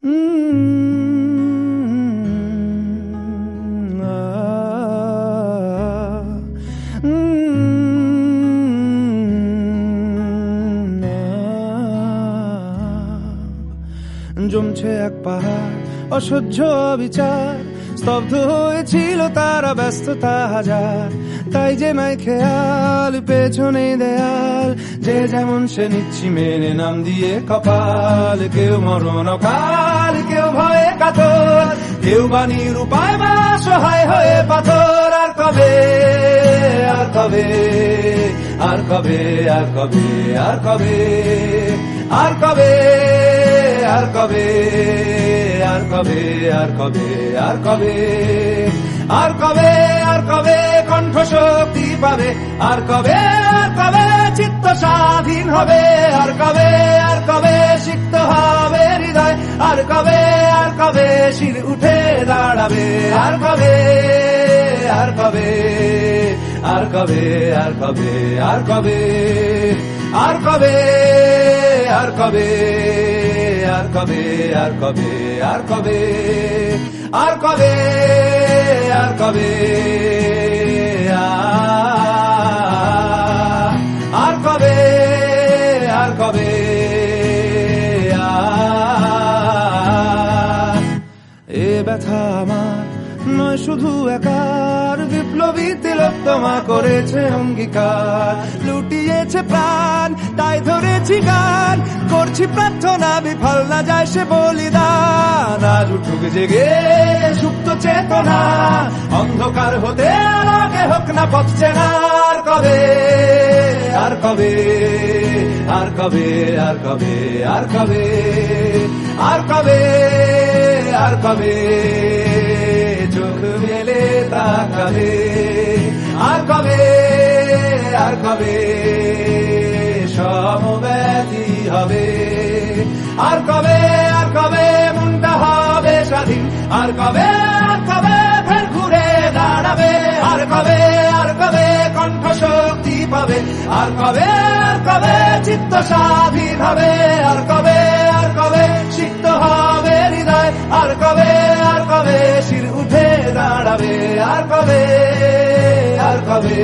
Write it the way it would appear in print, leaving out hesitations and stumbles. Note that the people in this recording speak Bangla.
জমছে এক পাহাড় অসহ্য বিচার, স্তব্ধ হয়েছিল তারা ব্যস্ততা হাজার। তাই যে নাই খেয়াল পেছনে দেয়াল, যে যেমন সে নিচ্ছি মেনে নাম দিয়ে কপাল। কেউ মরণ অকাল, কেউ ভয়ে কাতর, কেউ বাণীর উপায় বা সহায় হয়ে পাথর। আর কবে, আর কবে, আর কবে, আর কবে, আর কবে, আর কবে, আর কবে, আর কবে, আর কবে, আর কবে, আর কবে, আর কবে কণ্ঠ শক্তি পাবে? আর কবে, আর কবে চিত্ত স্বাধীন হবে? আর কবে, আর কবে সিক্ত হবে হৃদয়? আর কবে, আর কবে শির উঠে দাঁড়াবে? আর কবে, আর কবে, আর কবে, আর কবে, আর কবে, আর কবে, আর কবে, আর কবে, আর কবে, আর কবে, আর কবে, আর কবে, আর কবে, আর কবে, এ ব্যথা আমার নয় শুধু একার, বিপ্লবী তিলোত্তমা করেছে অঙ্গীকার। লুটিয়েছে প্রাণ তাই ধরেছি গান, করছি প্রার্থনা বিফল না যায় সে বলিদান। আজ উঠুক জেগে সুপ্ত চেতনা, অন্ধকার হতে আলোকে হোক না পথ চেনা। আর কবে, আর কবে, আর কবে, আর কবে, আর কবে, আর কবে, আর কবে চোখ মেলে তাকাবে? আর কবে, আর কবে সমব্যথী হবে? আর কবে, আর কবে মনটা হবে স্বাধীন? আর কবে, আর কবে ফের ঘুরে দাঁড়াবে? আর কবে, আর কবে কণ্ঠ শক্তি পাবে? আর কবে, আর কবে চিত্ত স্বাধীন হবে? আর কবে, আর কবে সিক্ত হবে হৃদয়? আর কবে, আর কবে শির উঠে দাঁড়াবে? আর কবে, আর কবে।